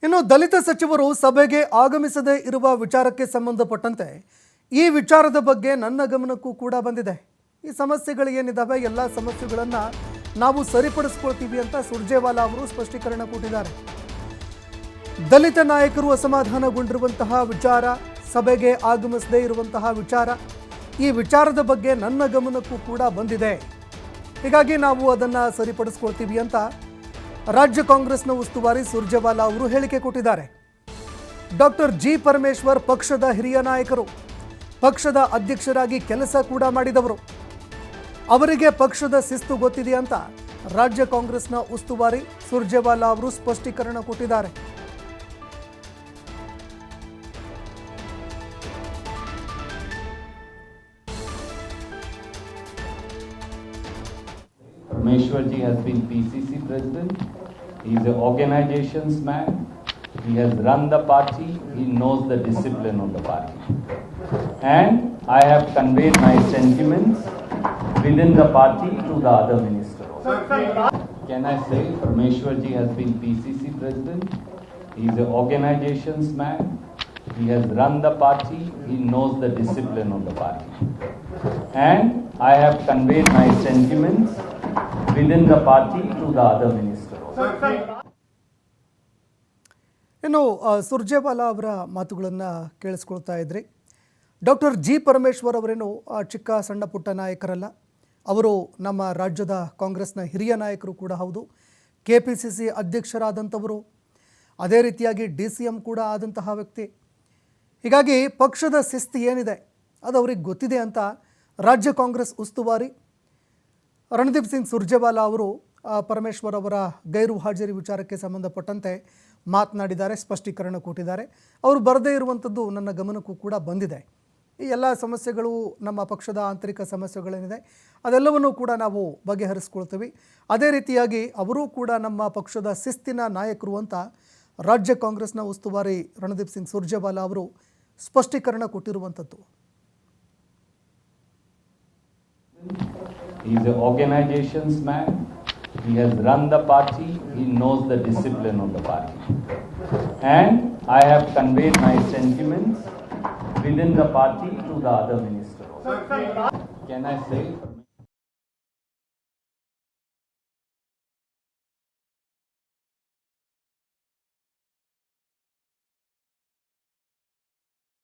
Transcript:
ಇನ್ನು ದಲಿತ ಸಚಿವರು ಸಭೆಗೆ ಆಗಮಿಸದೇ ಇರುವ ವಿಚಾರಕ್ಕೆ ಸಂಬಂಧಪಟ್ಟಂತೆ ಈ ವಿಚಾರದ ಬಗ್ಗೆ ನನ್ನ ಗಮನಕ್ಕೂ ಕೂಡ ಬಂದಿದೆ. ಈ ಸಮಸ್ಯೆಗಳು ಏನಿದಾವೆ ಎಲ್ಲ ಸಮಸ್ಯೆಗಳನ್ನು ನಾವು ಸರಿಪಡಿಸಿಕೊಳ್ತೀವಿ ಅಂತ ಸುರ್ಜೇವಾಲಾ ಅವರು ಸ್ಪಷ್ಟೀಕರಣ ಕೊಟ್ಟಿದ್ದಾರೆ. ದಲಿತ ನಾಯಕರು ಅಸಮಾಧಾನಗೊಂಡಿರುವಂತಹ ವಿಚಾರ, ಸಭೆಗೆ ಆಗಮಿಸದೇ ಇರುವಂತಹ ವಿಚಾರ, ಈ ವಿಚಾರದ ಬಗ್ಗೆ ನನ್ನ ಗಮನಕ್ಕೂ ಕೂಡ ಬಂದಿದೆ. ಹೀಗಾಗಿ ನಾವು ಅದನ್ನು ಸರಿಪಡಿಸ್ಕೊಳ್ತೀವಿ ಅಂತ ರಾಜ್ಯ ಕಾಂಗ್ರೆಸ್ನ ಉಸ್ತುವಾರಿ ಸುರ್ಜೇವಾಲಾ ಅವರು ಹೇಳಿಕೆ ಕೊಟ್ಟಿದ್ದಾರೆ. ಡಾಕ್ಟರ್ ಜಿ ಪರಮೇಶ್ವರ್ ಪಕ್ಷದ ಹಿರಿಯ ನಾಯಕರು, ಪಕ್ಷದ ಅಧ್ಯಕ್ಷರಾಗಿ ಕೆಲಸ ಕೂಡ ಮಾಡಿದವರು. ಅವರಿಗೆ ಪಕ್ಷದ ಶಿಸ್ತು ಗೊತ್ತಿದೆ ಅಂತ ರಾಜ್ಯ ಕಾಂಗ್ರೆಸ್ನ ಉಸ್ತುವಾರಿ ಸುರ್ಜೇವಾಲಾ ಅವರು ಸ್ಪಷ್ಟೀಕರಣ ಕೊಟ್ಟಿದ್ದಾರೆ. Parmeshwar ji has been PCC president. He is an organizations man. He has run the party. He knows the discipline of the party. And I have conveyed my sentiments within the party to the other minister. Can I say Parmeshwar ji has been PCC president? He is an organizations man. He has run the party. He knows the discipline of the party. And I have conveyed my sentiments within the party to the other minister. ಇನ್ನು ಸುರ್ಜೇವಾಲಾ ಅವರ ಮಾತುಗಳನ್ನು ಕೇಳಿಸ್ಕೊಳ್ತಾ ಇದ್ರಿ. Doctor G Parameshwar ಅವರೇನು ಚಿಕ್ಕ ಸಣ್ಣ ಪುಟ್ಟ ನಾಯಕರಲ್ಲ, ಅವರು ನಮ್ಮ ರಾಜ್ಯದ ಕಾಂಗ್ರೆಸ್ನ ಹಿರಿಯ ನಾಯಕರು ಕೂಡ ಹೌದು. KPCC ಅಧ್ಯಕ್ಷರಾದಂಥವರು, ಅದೇ ರೀತಿಯಾಗಿ DCM ಕೂಡ ಆದಂತಹ ವ್ಯಕ್ತಿ. ಹೀಗಾಗಿ ಪಕ್ಷದ ಶಿಸ್ತು ಏನಿದೆ ಅದು ಅವ್ರಿಗೆ ಗೊತ್ತಿದೆ ಅಂತ ರಾಜ್ಯ ಕಾಂಗ್ರೆಸ್ ಉಸ್ತುವಾರಿ ರಣದೀಪ್ ಸಿಂಗ್ ಸುರ್ಜೇವಾಲಾ ಅವರು ಪರಮೇಶ್ವರ್ ಅವರ ಗೈರು ಹಾಜರಿ ವಿಚಾರಕ್ಕೆ ಸಂಬಂಧಪಟ್ಟಂತೆ ಮಾತನಾಡಿದ್ದಾರೆ, ಸ್ಪಷ್ಟೀಕರಣ ಕೊಟ್ಟಿದ್ದಾರೆ. ಅವರು ಬರದೇ ಇರುವಂಥದ್ದು ನನ್ನ ಗಮನಕ್ಕೂ ಕೂಡ ಬಂದಿದೆ. ಈ ಎಲ್ಲ ಸಮಸ್ಯೆಗಳು ನಮ್ಮ ಪಕ್ಷದ ಆಂತರಿಕ ಸಮಸ್ಯೆಗಳೇನಿದೆ ಅದೆಲ್ಲವನ್ನೂ ಕೂಡ ನಾವು ಬಗೆಹರಿಸ್ಕೊಳ್ತೀವಿ. ಅದೇ ರೀತಿಯಾಗಿ ಅವರೂ ಕೂಡ ನಮ್ಮ ಪಕ್ಷದ ಶಿಸ್ತಿನ ನಾಯಕರು ಅಂತ ರಾಜ್ಯ ಕಾಂಗ್ರೆಸ್ನ ಉಸ್ತುವಾರಿ ರಣದೀಪ್ ಸಿಂಗ್ ಸುರ್ಜೇವಾಲಾ ಅವರು ಸ್ಪಷ್ಟೀಕರಣ ಕೊಟ್ಟಿರುವಂಥದ್ದು. He is an organizations man. He has run the party. He knows the discipline of the party. And I have conveyed my sentiments within the party to the other minister. Can I say